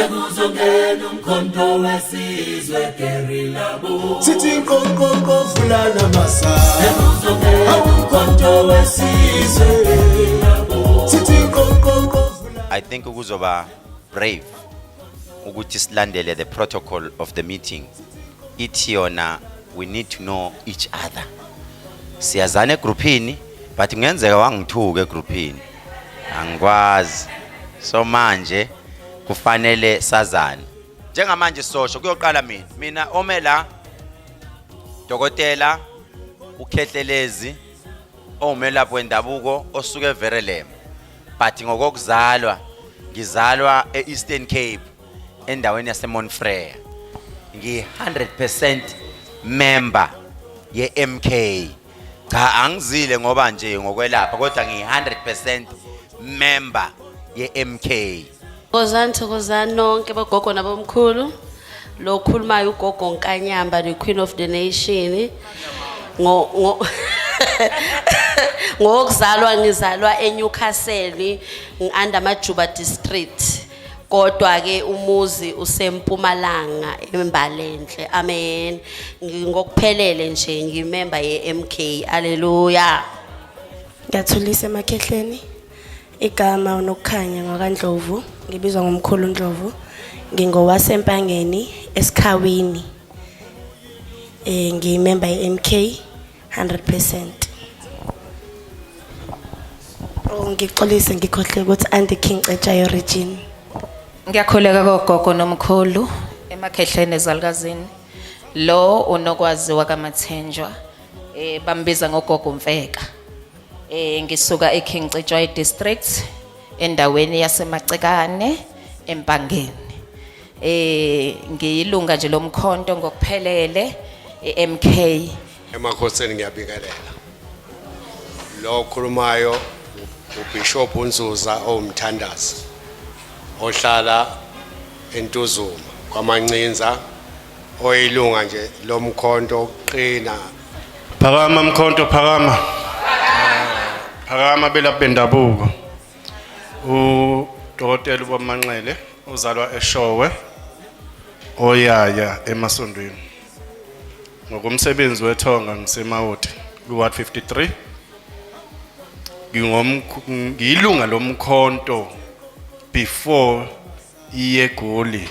sekuzongena umkhonto wesizwe gerilabo sithi nkonkonko fulana masana sekuzongena umkhonto wesizwe gerilabo sithi nkonkonko fulana. I think ukuzoba brave ukuthi silandele the protocol of the meeting. Ithi yona we need to know each other. Siyazana egroupini but kungenzeka wangithuka egroupini. Angikwazi. So manje kufanele sazane. Njengamanje sosho kuyoqala mina omela dokotela uKhehlelezi omelaphi wendabuko osuke eVerelem. But ngokuzalwa ngizalwa eEastern Cape endaweni yaseMonfrere. Ngi 100% member yeMK. Cha angizile ngoba nje ngokwelapha kodwa ngi 100% member yeMK. Thokozani nonke bogogo nabomkhulu. Lo khulumayo ugogo Nkanyamba, the Queen of the Nation. Ngokuzalwa ngizalwa eNewcastle under Majuba district. Kodwa ke umuzi useMpumalanga eMbalenhle. Amen. Ngokuphelele nje ngimember yeMK. Hallelujah. Ngiyathulisa emakhehleni. Igama unokukhanya ngakaNdlovu, ngibizwa ngomkhulu Ndlovu. Ngingowasempangeni esikhawini. Ngimember yeMK 100%. Ngixolise ngikhohle ukuthi Andy King Cetshayo Regine. Ngiyakholeka kogogo nomkhulu emakhehleni ezalukazini. Lo unokwaziwa kaMathenjwa bambiza ngogogo Mfeka. Ngisuka eKing Cetshayo district endaweni yaseMacekane eMpangeni. Ngiyilunga nje lomkhonto ngokuphelele eMK. Emakhosini ngiyabingelela. Lo khulumayo uBishop uNzuza owumthandazi ohlala eNtuzuma kwaMancinza oyilunga nje lomkhonto oqina. Phakama mkhonto phakama. Phakama belaphi bendabuko. uDokotela uBamanqele uzalwa eShowe oyaya eMasondweni. Ngokumsebenzi wethonga ngisemawodi kuWard 53. Ngiyilunga lomkhonto before iyeGoli.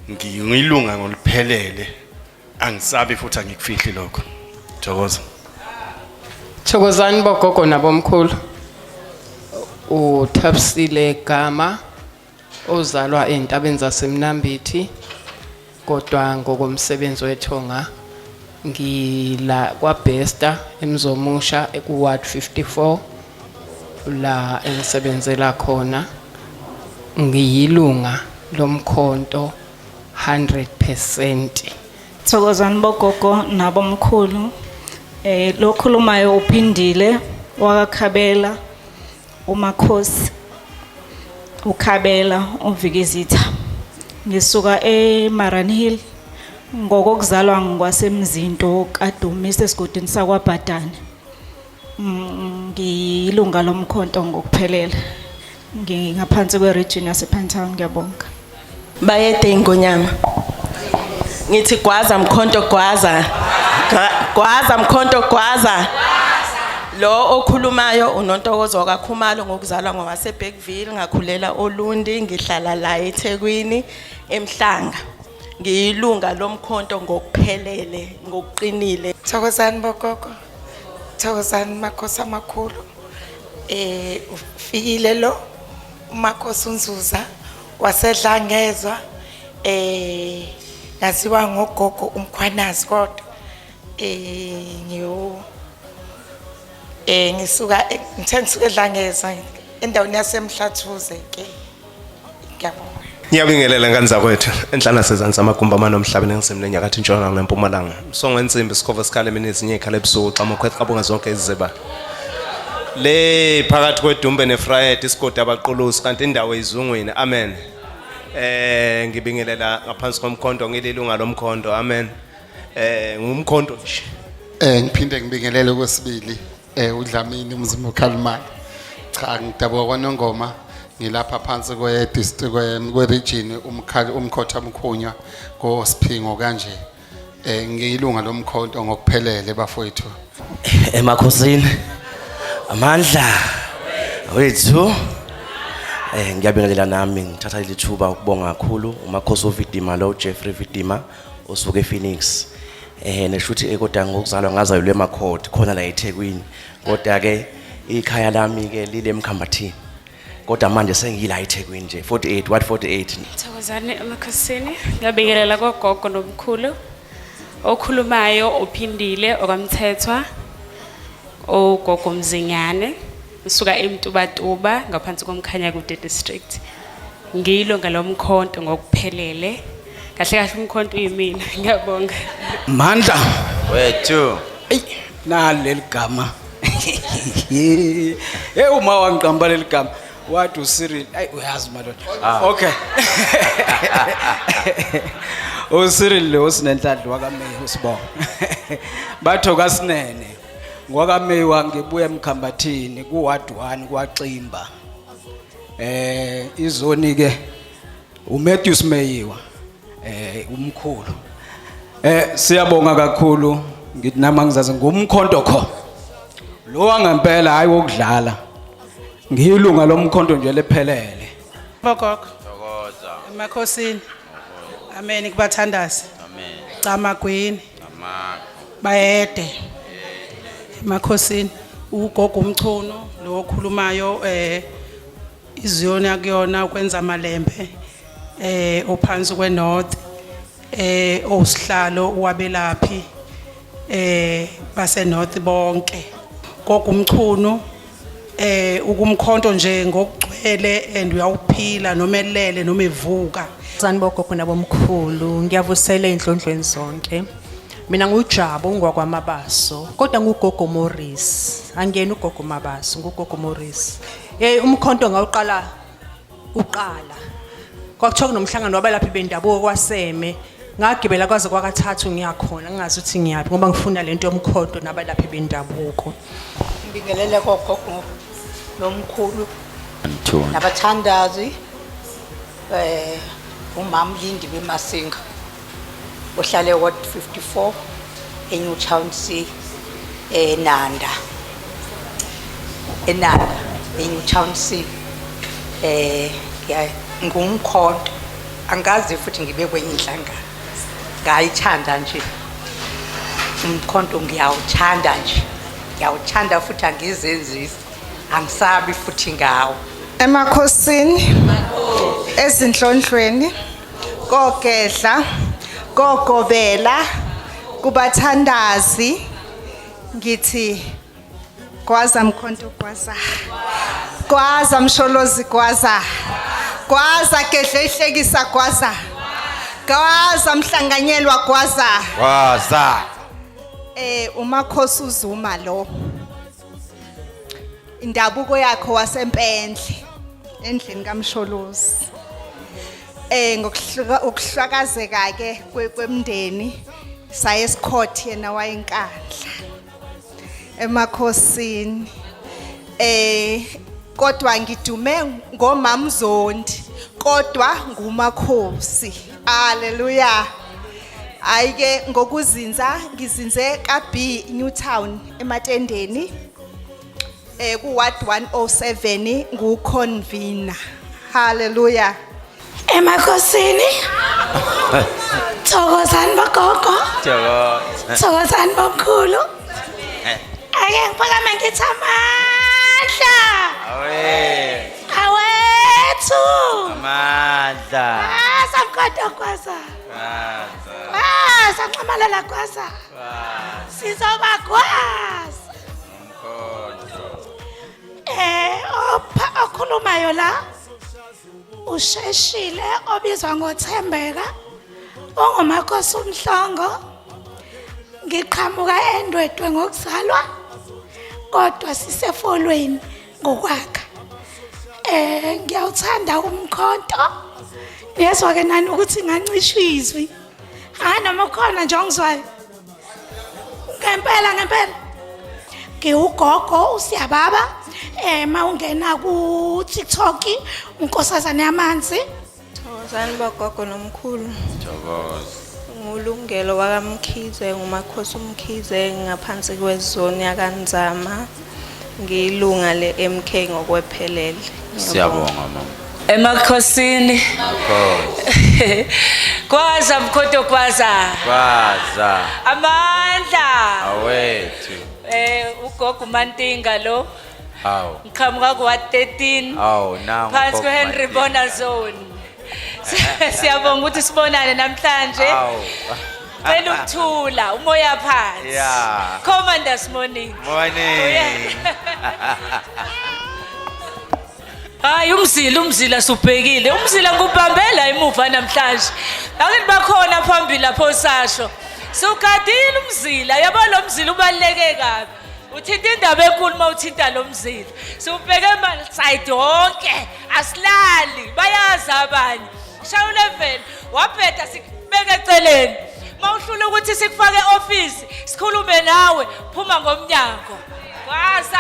Ngiyilunga ngoliphelele. Angisabi futhi angikufihli lokho. Thokoza. Thokozani bogogo nabomkhulu. uThabisile Gama ozalwa ezintabeni zaseMnambithi kodwa ngokomsebenzi wethonga ngila kwaBesta eMzomusha ekuWard 54 la engisebenzela khona. Ngiyilunga lomkhonto 100%. Thokozani bogogo nabomkhulu. Lo khulumayo uphindile wakakhabela uMakhosi uKhabela uVikizitha. Ngisuka eMaranhill ngokuzalwa ngikwasemzinto kaDumisa esigodini sakwaBhadane. Ngiyilunga lomkhonto ngokuphelele. Ngingaphansi kweregion yasePantown. Ngiyabonga. Bayede Ngonyama. Ngithi gwaza mkhonto gwaza. Gwaza mkhonto gwaza. Lo okhulumayo uNontokozo kaKhumalo ngokuzalwa ngowaseBergville ngakhulela Olundi ngihlala la eThekwini eMhlanga. Ngiyilunga lomkhonto ngokuphelele ngokuqinile. Thokozani bogogo. Thokozani Makhosi amakhulu. Ufikile lo uMakhosi uNzuza wasedlangezwa yaziwa ngogogo uMkhwanazi kodwa ngisuka ngithengisuka edlangezwa endaweni yaseMhlathuze ke. Ngiyabonga. Ngiyabingelela ngani zakwethu enhlana sezansi amagumba amanomhlabeni engisemle nyakatho ntshonalanga neMpumalanga. Sonke insimbi sikhova sikhale mina ezinye ikhala ebusuku xa makhwetha qabonga zonke iziba. Le phakathi kweDumbe neFriday isigodi abaqulusi kanti indawo izungwini. Amen. Ngibingelela ngaphansi komkhonto ngililunga lomkhonto. Amen. Ngumkhonto nje. Ngiphinde ngibingelele kwesibili uDlamini umzimba uKhalimani. Cha ngidabuka kwaNongoma ngilapha phansi kwe district kwe region umkhotha mkhunya ko Siphingo kanje. Ngiyilunga lomkhonto ngokuphelele bafowethu. Emakhosini amandla wethu ngiyabingelela nami ngithatha lithuba ukubonga kakhulu umakhosi ovidima lo Jeffrey Vidima osuke ePhoenix neshuthi kodwa ngokuzalwa ngazalelwe eMakhodi khona la eThekwini kodwa ke ikhaya lami ke lile eMkhambathini kodwa manje sengiyila eThekwini nje 48 what 48 Thokozani emakhosini ngiyabingelela kogogo nomkhulu okhulumayo ophindile okamthethwa ogogo Mzinyane usuka eMtubatuba ngaphansi komkhanya kude district ngiyilonga lomkhonto ngokuphelele kahle kahle umkhonto uyimina ngiyabonga Mandla wethu naleli gama uma wangiqamba leli gama wathi uCyril uyazi madoda okay uCyril lo sinenhlanhla wakaMeyi usibonga batho kaSinene ngwakaMeyi wangibuya eMkhambathini kuward 1 kwaXimba izoni ke uMatthews Meyiwa umkhulu siyabonga kakhulu ngithi nama ngizazi ngumkhonto kho lo wangempela hayi wokudlala ngiyilunga lomkhonto nje lephelele Bogogo thokoza emakhosini amen kubathandazi amen camagwini amen bayede emakhosini ugogo umchuno lo okhulumayo iziyoni yakuyona ukwenza amalembe ophansi kweNorth osihlalo wabelaphi base North bonke gogo umchuno ukumkhonto nje ngokugcwele and uyawuphila noma elele noma evuka Sanibonga nabomkhulu ngiyavusela endlondlweni zonke mina nguJabu ngwakwamabaso kodwa ngugogo Morris angena ugogo Mabaso ngugogo Morris umkhonto ngawuqala kwakuthiwa kunomhlangano wabalaphi bendabuko kwaSeme ngagibela kwaze kwakathathu ngiyakhona ngingazi ukuthi ngiyaphi ngoba ngifuna lento yomkhonto nabalaphi bendabuko ngibingelele gogo nomkhulu nabathandazi umama Lindi beMasinga ohlale ward 54 eNew Town C eNanda eNew Town C ngumkhonto angazi futhi ngibe kwenye inhlangano ngayithanda nje umkhonto ngiyawuthanda nje ngiyawuthanda futhi angizenzisi angisabi futhi ngawo emakhosini ezinhlondlweni kogedla kogobela kubathandazi ngithi kwaza mkhonto kwaza msholozi kwaza gedla ihlekisa kwaza mhlanganyelwa kwaza umakhosi uZuma lo indabuko yakho wasempendle endlini kaMsholozi ngokuhlakazeka ke kwemndeni saye eScourt yena wayenkandla emakhosini kodwa ngidume ngomamzondi kodwa ngumakhosi haleluya ayike ngokuzinza ngizinze kaB Newtown ematendeni ku ward 107 nguconvener haleluya emakhosini thokozani bogogo thokozani bomkhulu ake ngiphakame ngithi amandla awethu amandla samkhonto kwaza sanqamalala kwaza sizobakwazi okhulumayo la usheshile obizwa ngoThembeka ongumakhosi umhlongo ngiqhamuka eNdwedwe ngokuzalwa kodwa sisefolweni ngokwakha ngiyawuthanda umkhonto yezwa ke nani ukuthi ngancishwa izwi noma khona nje ongizwayo ngempela ngiwugogo usiyababa mawungena ku TikTok unkosazana yamanzi. Thokozani bogogo nomkhulu. Thokoza. Ngulungelo wakamkhize ngumakhosi umkhize ngaphansi kwezone yakanzama. Ngilunga le-MK ngokwephelele. Siyabonga mama. Emakhosini. Kwaza mkhonto kwaza. Kwaza. Amandla. Awethu. Ugogo Mantinga lo. Aw. Ngiqhamuka kwa 13. Aw nangu. Phansi kwe Henry Bona Zone. Siyabonga ukuthi sibonane namhlanje. Cela ukuthula umoya phansi. Yeah. Commanders morning. Morning. Hayi umzila subhekile. Umzila ngubambela emuva namhlanje. Angithi bakhona phambili lapho sasho. Sugadile umzila. Yabo lo mzila ubaleke kabi. Uthinta indaba enkulu mawuthinta lo mzila. Siubheke mal side wonke. Asilali. Bayazi abanye. Shawu level. Wabheda sikubeke eceleni. Mawuhlula ukuthi sikufake office. Sikhulume nawe. Phuma ngomnyango. Kwaza.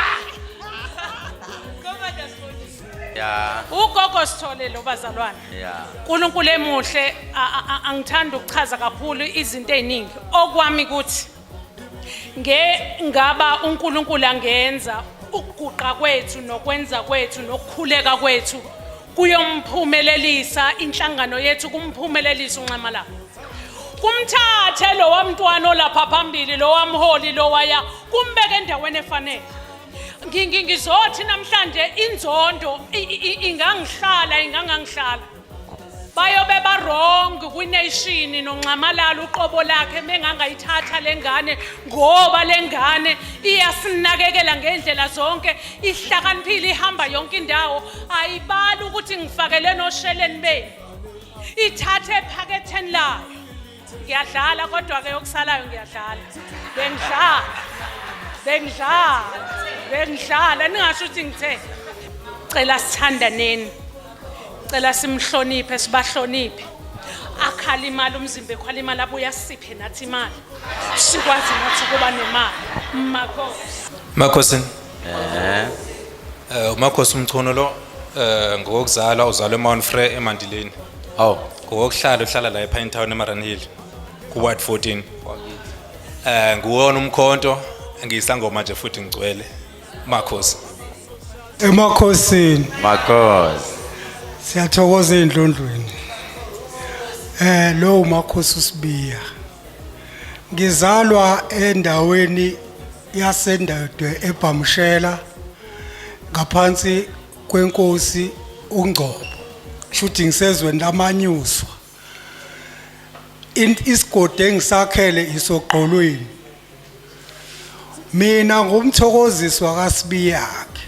Yeah. Ugogo Sithole lo bazalwane. Yeah. uNkulunkulu emuhle angithanda ukuchaza kakhulu izinto eziningi okwami ukuthi ngaba uNkulunkulu angenza ukuguqa kwethu nokwenza kwethu nokukhuleka kwethu kuyomphumelelisa inhlangano yethu kumphumelelisa unxamalala kumthathe lo wamntwana olapha phambili lo wamholi lo waya kumbeke endaweni efanele ngizothi namhlanje inzondo ingangihlala bayobe ba wrong kwination nonxamalala uqobo lakhe mengangayithatha lengane ngoba lengane iyasinakekela ngendlela zonke ihlakaniphile ihamba yonke indawo ayibali ukuthi ngifakele nosheleni beni ithathe ephaketheni layo ngiyadlala kodwa ke yokusalayo ngiyadlala bengidlala ningasho ukuthi ngithe cela sithandaneni cela simhloniphe sibahloniphe akhala imali umzimba ekhwala imali abuya siphe nathi imali sikwazi nathi kuba nemali Makhosi umakhosi umchono lo ngokuzalwa uzalwe eMount Frere eMandileni ngokuhlala uhlala la ePine Town eMaranhill ku Ward 14 nguwona umkhonto ngiyisangoma nje futhi ngicwele Makhosi Emakhosini Makhosi siyathokoza endlondlweni lo umakhosi uSibiya ngizalwa endaweni yaseNdadwe eBhamshela ngaphansi kwenkosi uNgcobo shuthi ngisezweni lamanyuswa isigode engisakhele isoqolweni mina ngumthokozisi wakaSibiyakhe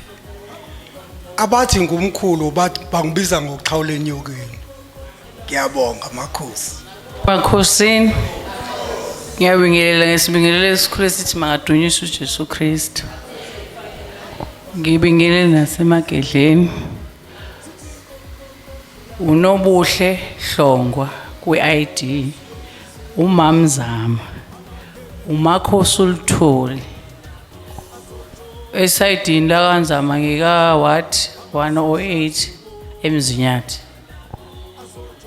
abathi ngumkhulu bangibiza ngokuxhawula enyokeni ngiyabonga makhosi Makhosini ngiyabingelela ngesibingelelo esikhulu esithi makadunyiswe uJesu Kristu ngibingelele nasemagedleni uNobuhle Hlongwa kwi-ID uMamzama uMakhosi uLitholi esayidini lakanzama ngika Ward 108 eMzinyathi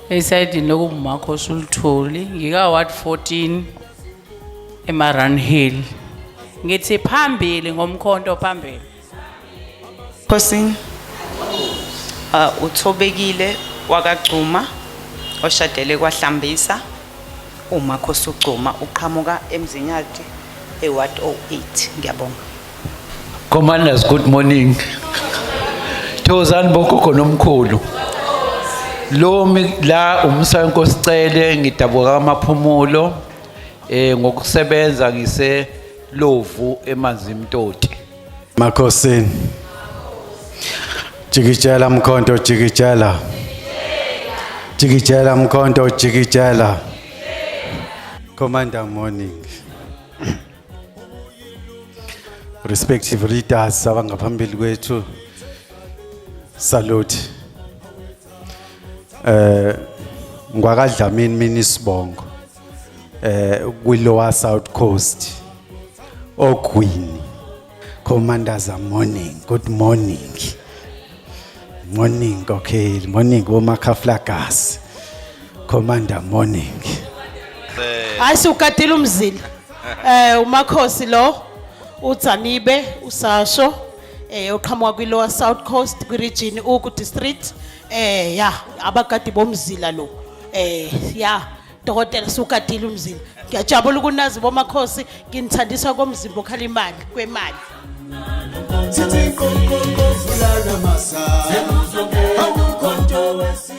esayidini lokuMakhosi uLitholi ngika Ward 14 eMaranhill ngithi phambili ngomkhonto phambili Phosini uThobekile wakagcuma oshadele kwaHlambisa uMakhosi uGcuma uqhamuka eMzinyathi eWard 08 ngiyabonga Commanders good morning Thokozani bogogo nomkhulu lo la umsanko sicele ngidabuka amaphumulo ngokusebenza ngise Lovu eManzimtoti Makhosini Jikijela mkhonto jikijela Jikijela mkhonto jikijela Commander morning respective leaders abangaphambili kwethu salute ngwakadlamini mina isibongo kwi Lower South Coast ogwini Commanders are morning. Good morning. Morning, okay. Morning, Womakaflakas. Commander, morning. Ayisukatile umzila. Umakhosi lo uTzanibe uSasho oqhamuka kwiLower South Coast kwiregion uku district abakati bomzila lo Dokotela sukatile umzila. Ngiyajabula ukunazi bomakhosi nginithandiswa komzimba okhala imali kwemali. Sithi konke konke fulana masa. Semuzonke umkhonto wesi.